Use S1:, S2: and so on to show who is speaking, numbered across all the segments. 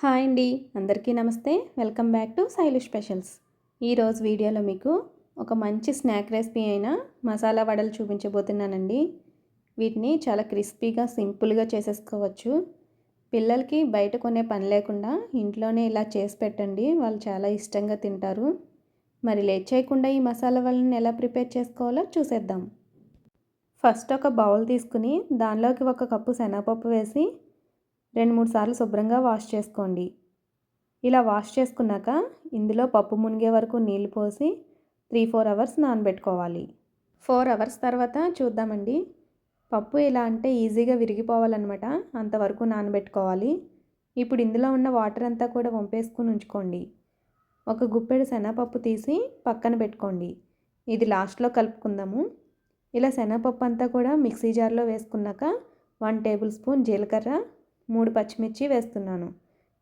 S1: Hi అండి, అందరికీ నమస్తే. Welcome back to Shailu specials. ఈరోజు వీడియోలో మీకు ఒక మంచి స్నాక్ రెసిపీ అయిన మసాలా వడలు చూపించబోతున్నానండి. వీటిని చాలా క్రిస్పీగా సింపుల్గా చేసేసుకోవచ్చు. పిల్లలకి బయట కొనే పని లేకుండా ఇంట్లోనే ఇలా చేసి పెట్టండి, వాళ్ళు చాలా ఇష్టంగా తింటారు. మరి లేట్ చేయకుండా ఈ మసాలా వడలను ఎలా ప్రిపేర్ చేసుకోవాలో చూసేద్దాం. ఫస్ట్ ఒక బౌల్ తీసుకుని దానిలోకి 1 కప్పు శనగపప్పు వేసి 2-3 సార్లు శుభ్రంగా వాష్ చేసుకోండి. ఇలా వాష్ చేసుకున్నాక ఇందులో పప్పు మునిగే వరకు నీళ్లు పోసి 3-4 అవర్స్ నానబెట్టుకోవాలి. 4 అవర్స్ తర్వాత చూద్దామండి. పప్పు ఇలా అంటే ఈజీగా విరిగిపోవాలన్నమాట, అంతవరకు నానబెట్టుకోవాలి. ఇప్పుడు ఇందులో ఉన్న వాటర్ అంతా కూడా వంపేసుకుని ఉంచుకోండి. ఒక గుప్పెడు శనగపప్పు తీసి పక్కన పెట్టుకోండి. ఇది లాస్ట్లో కలుపుకుందాము. ఇలా శనగపప్పు అంతా కూడా మిక్సీ జార్లో వేసుకున్నాక 1 టేబుల్ స్పూన్ జీలకర్ర, 3 పచ్చిమిర్చి వేస్తున్నాను.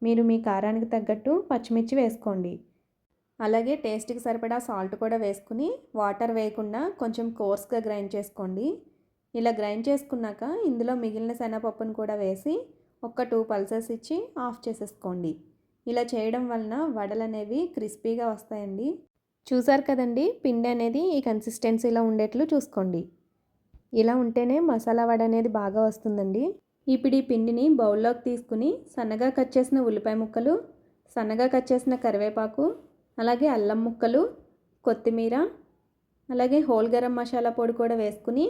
S1: మీరు మీ కారానికి తగ్గట్టు పచ్చిమిర్చి వేసుకోండి. అలాగే టేస్ట్కి సరిపడా సాల్ట్ కూడా వేసుకుని వాటర్ వేయకుండా కొంచెం కోర్స్గా గ్రైండ్ చేసుకోండి. ఇలా గ్రైండ్ చేసుకున్నాక ఇందులో మిగిలిన శనగపప్పును కూడా వేసి 2 పల్సెస్ ఇచ్చి ఆఫ్ చేసేసుకోండి. ఇలా చేయడం వలన వడలు అనేవి క్రిస్పీగా వస్తాయండి. చూసారు కదండి, పిండి అనేది ఈ కన్సిస్టెన్సీలో ఉండేట్లు చూసుకోండి. ఇలా ఉంటేనే మసాలా వడ అనేది బాగా వస్తుందండి. ఇప్పుడు ఈ పిండిని బౌల్లోకి తీసుకుని సన్నగా కట్ చేసిన ఉల్లిపాయ ముక్కలు, సన్నగా కట్ చేసిన కరివేపాకు, అలాగే అల్లం ముక్కలు, కొత్తిమీర, అలాగే హోల్ గరం మసాలా పొడి కూడా వేసుకుని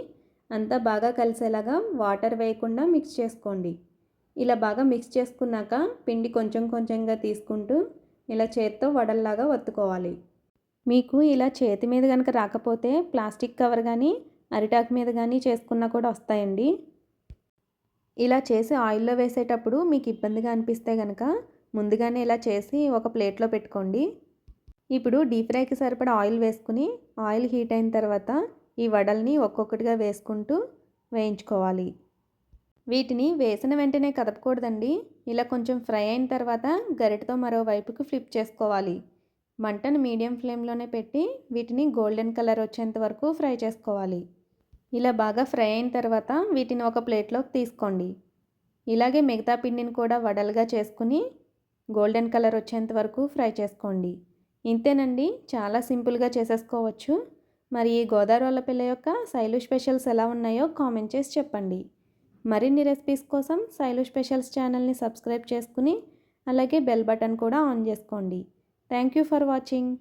S1: అంతా బాగా కలిసేలాగా వాటర్ వేయకుండా మిక్స్ చేసుకోండి. ఇలా బాగా మిక్స్ చేసుకున్నాక పిండి కొంచెం కొంచెంగా తీసుకుంటూ ఇలా చేత్తో వడల్లాగా వత్తుకోవాలి. మీకు ఇలా చేతి మీద కనుక రాకపోతే ప్లాస్టిక్ కవర్ కానీ అరిటాకు మీద కానీ చేసుకున్నా కూడా వస్తాయండి. ఇలా చేసి ఆయిల్లో వేసేటప్పుడు మీకు ఇబ్బందిగా అనిపిస్తే కనుక ముందుగానే ఇలా చేసి ఒక ప్లేట్లో పెట్టుకోండి. ఇప్పుడు డీప్ ఫ్రైకి సరిపడా ఆయిల్ వేసుకుని ఆయిల్ హీట్ అయిన తర్వాత ఈ వడల్ని ఒక్కొక్కటిగా వేసుకుంటూ వేయించుకోవాలి. వీటిని వేసిన వెంటనే కదపకూడదండి. ఇలా కొంచెం ఫ్రై అయిన తర్వాత గరిటతో మరోవైపుకి ఫ్లిప్ చేసుకోవాలి. మంటను మీడియం ఫ్లేమ్లోనే పెట్టి వీటిని గోల్డెన్ కలర్ వచ్చేంత వరకు ఫ్రై చేసుకోవాలి. ఇలా బాగా ఫ్రై అయిన తర్వాత వీటిని ఒక ప్లేట్లోకి తీసుకోండి. ఇలాగే మిగతా పిండిని కూడా వడలుగా చేసుకుని గోల్డెన్ కలర్ వచ్చేంత వరకు ఫ్రై చేసుకోండి. ఇంతేనండి, చాలా సింపుల్గా చేసేసుకోవచ్చు. మరి ఈ గోదావరి పిల్ల యొక్క శైలు స్పెషల్స్ ఎలా ఉన్నాయో కామెంట్ చేసి చెప్పండి. మరిన్ని రెసిపీస్ కోసం శైలు స్పెషల్స్ ఛానల్ని సబ్స్క్రైబ్ చేసుకుని అలాగే బెల్ బటన్ కూడా ఆన్ చేసుకోండి. Thank you for watching.